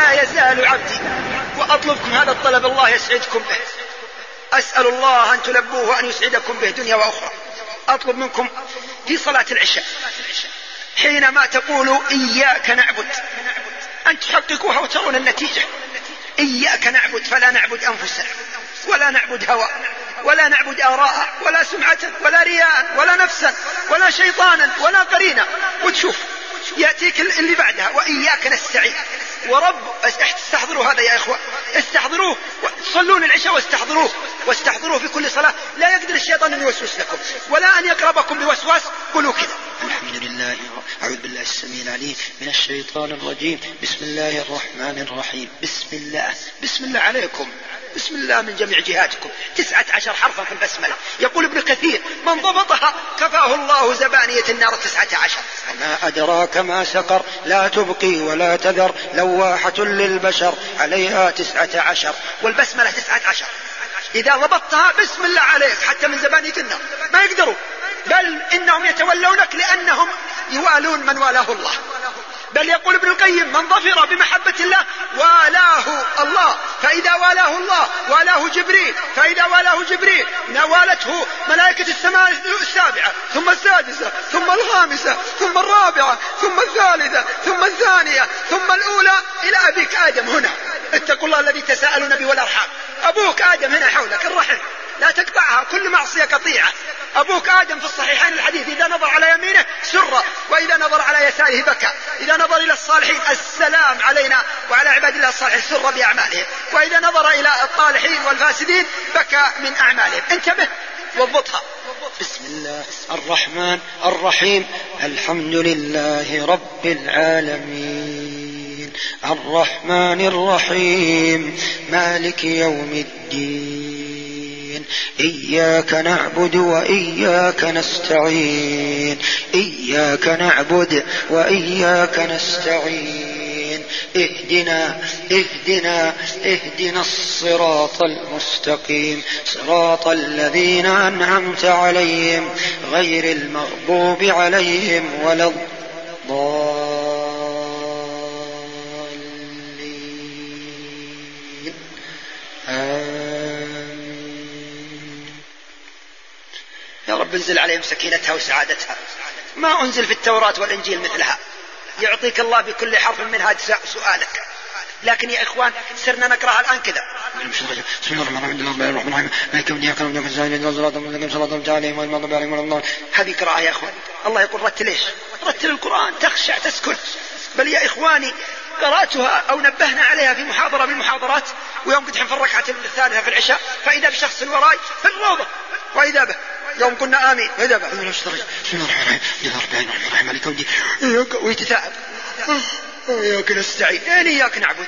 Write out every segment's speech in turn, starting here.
ما يزال عبدي وأطلبكم هذا الطلب الله يسعدكم به، أسأل الله أن تلبوه وأن يسعدكم به دنيا وأخرى. أطلب منكم في صلاة العشاء حينما تقولوا إياك نعبد أن تحققوها وترون النتيجة. إياك نعبد، فلا نعبد أنفسنا ولا نعبد هوى ولا نعبد آراء ولا سمعة ولا رياء ولا نفسا ولا شيطانا ولا قرينا. وتشوف يأتيك اللي بعدها وإياك نستعين. ورب استحضروا هذا يا إخوة، استحضروه، صلون العشاء واستحضروه في كل صلاة. لا يقدر الشيطان أن يوسوس لكم ولا أن يقربكم بوسواس. قولوا كذا: الحمد لله. أعوذ بالله السميع العليم من الشيطان الرجيم. بسم الله الرحمن الرحيم. بسم الله عليكم، بسم الله من جميع جهاتكم. 19 حرفا في البسملة. يقول ابن كثير: من ضبطها كفاه الله زبانية النار 19. وما أدراك ما سقر، لا تبقي ولا تذر، لواحة للبشر، عليها 19. والبسملة 19. إذا ضبطتها بسم الله عليك حتى من زبانية النار ما يقدروا، بل إنهم يتولونك لأنهم يوالون من والاه الله. بل يقول ابن القيم: من ظفر بمحبة الله والاه الله، فإذا والاه الله والاه جبريل، فإذا والاه جبريل نوالته ملائكة السماء السابعة ثم السادسة ثم الخامسة ثم الرابعة ثم الثالثة ثم الثانية ثم الأولى إلى أبيك آدم هنا. اتقوا الله الذي تساءلون به والأرحام. أبوك آدم هنا حولك الرحم، لا تقطعها، كل معصية قطيعة. أبوك آدم في الصحيحين الحديث: إذا نظر على يمينه سر، وإذا نظر على يساره بكى. إذا نظر إلى الصالحين: السلام علينا وعلى عباد الله الصالحين، سر بأعمالهم. وإذا نظر إلى الطالحين والفاسدين بكى من أعمالهم. انتبه واضبطها. بسم الله الرحمن الرحيم. الحمد لله رب العالمين، الرحمن الرحيم، مالك يوم الدين، إياك نعبد وإياك نستعين، إياك نعبد وإياك نستعين، اهدنا الصراط المستقيم، صراط الذين أنعمت عليهم غير المغضوب عليهم ولا الضالين. يا رب انزل عليهم سكينتها وسعادتها، ما أنزل في التوراة والإنجيل مثلها. يعطيك الله بكل حرف منها سؤالك. لكن يا إخوان سرنا نقرأها الآن كذا: بسم الله الرحمن الرحيم، مالك يوم الدين، إياك نعبد وإياك نستعين، صراط المستقيم، صراط الذين أنعمت عليهم غير المغضوب عليهم ولا الضالين. هذه قراءة يا إخوان. الله يقول: رتل القرآن تخشع تسكن. بل يا إخواني قرأتها أو نبهنا عليها في محاضرة من المحاضرات، ويوم قد في الركعة الثالثة في العشاء، فإذا بشخص وراي في الروضة، وإذا به يوم قلنا آمين، وإذا به بسم الله الرحمن الرحيم، مالك يوم الدين، ويتثاءب: إياك نستعين. يعني إياك نعبد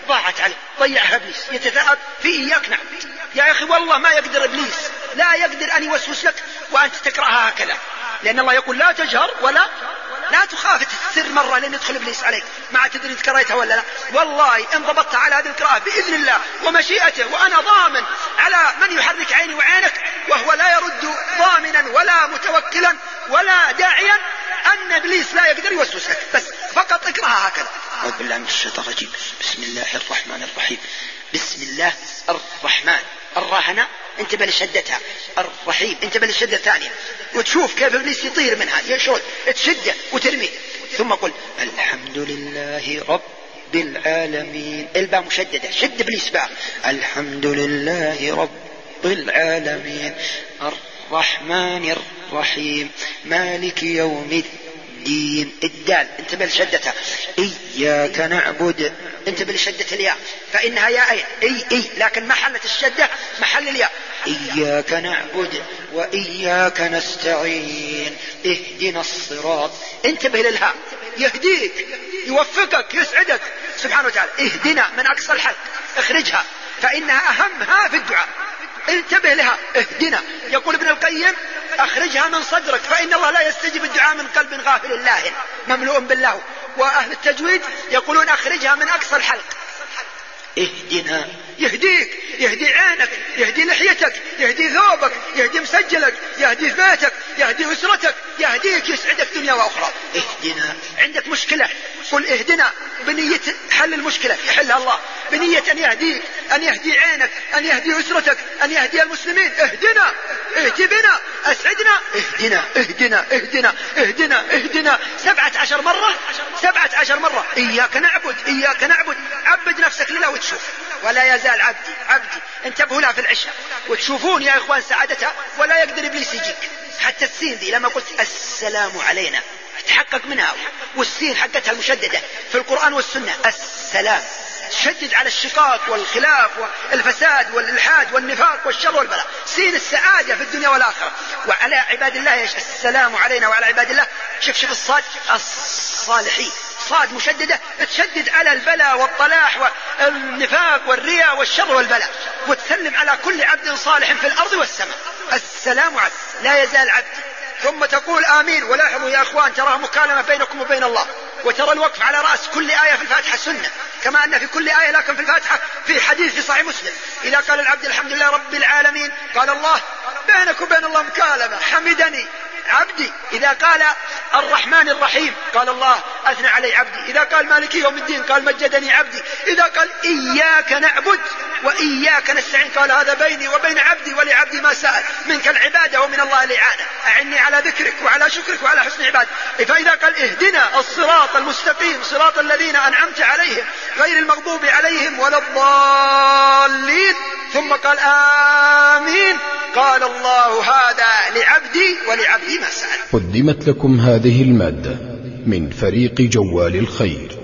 ضاعت عليه، ضيعها إبليس. يتثاءب في إياك نعبد. يا أخي والله ما يقدر إبليس، لا يقدر أن يوسوس لك وأنت تقرأها هكذا، لأن الله يقول: لا تجهر ولا تخافت السر مرة لأن يدخل إبليس عليك، ما تدري تقرأتها ولا لا. والله إن ضبطت على هذه القراءة بإذن الله ومشيئته، وأنا ضامن على من يحرك عيني وعينك وهو لا يرد ضامنا ولا متوكلا ولا داعيا أن إبليس لا يقدر يوسوس لك، بس فقط اقرأها هكذا. أعوذ بالله من الشيطان الرجيم. بسم الله الرحمن الرحيم. بسم الله الرحمن. الراء هنا انتبه لشدتها، الرحيم انتبه للشدة الثانية، وتشوف كيف إبليس يطير منها، يشرد تشده وترميه. ثم قل: الحمد لله رب العالمين. الباء مشددة، شد إبليس باء. الحمد لله رب العالمين، الرحمن الرحيم، مالك يوم الدين. الدال انتبه لشدتها. إياك نعبد انتبه لشدة الياء، فإنها ياءين، أي لكن محلة الشدة محل الياء. إياك نعبد وإياك نستعين، اهدنا الصراط. انتبه للهاء، يهديك يوفقك يسعدك سبحانه وتعالى. اهدنا من أقصى الحلق، اخرجها فإنها أهمها في الدعاء. انتبه لها، اهدنا. يقول ابن القيم: اخرجها من صدرك، فإن الله لا يستجيب الدعاء من قلب غافل لاهٍ مملوء بالله. وأهل التجويد يقولون اخرجها من أقصى الحلق. اهدنا، يهديك، يهدي عينك، يهدي لحيتك، يهدي ثوبك، يهدي مسجلك، يهدي بيتك، يهدي أسرتك، يهديك يسعدك دنيا وأخرى. اهدنا. عندك مشكلة قل اهدنا بنية حل المشكلة يحلها الله، بنية أن يهديك، أن يهدي عينك، أن يهدي أسرتك، أن يهدي المسلمين. اهدنا، اهدي بنا، أسعدنا، اهدنا اهدنا اهدنا اهدنا اهدنا 17 مرة، 17 مرة. إياك نعبد إياك نعبد. عبد نفسك لله وتشوف. ولا يزال عبدي انتبهوا لها في العشاء وتشوفون يا إخوان سعادتها، ولا يقدر إبليس يجيك. حتى السين دي لما قلت السلام علينا تحقق منها، والسين حقتها المشددة في القرآن والسنة السلام، شدد على الشقاق والخلاف والفساد والإلحاد والنفاق والشر والبلاء. سين السعادة في الدنيا والآخرة. وعلى عباد الله السلام علينا وعلى عباد الله. شوف الصاد الصالحين، صاد مشددة تشدد على البلاء والطلاح والنفاق والرياء والشر والبلاء، وتسلم على كل عبد صالح في الأرض والسماء. السلام عليك لا يزال عبد. ثم تقول آمين. ولاحظوا يا أخوان ترى مكالمة بينكم وبين الله، وترى الوقف على رأس كل آية في الفاتحة سنة، كما أن في كل آية لكن في الفاتحة في حديث في صحيح مسلم إذا قال العبد الحمد لله رب العالمين قال الله بينك وبين الله مكالمة حمدني عبدي. إذا قال الرحمن الرحيم قال الله أثنى علي عبدي. إذا قال مالك يوم الدين قال مجدني عبدي. إذا قال إياك نعبد وإياك نستعين قال هذا بيني وبين عبدي ولعبدي ما سأل منك العبادة ومن الله الإعانة. أعني على ذكرك وعلى شكرك وعلى حسن عبادك. فإذا قال اهدنا الصراط المستقيم صراط الذين أنعمت عليهم غير المغضوب عليهم ولا الضالين ثم قال آمين قال الله هذا لعبدي ولعبدي ما سأل. قدمت لكم هذه المادة من فريق جوال الخير.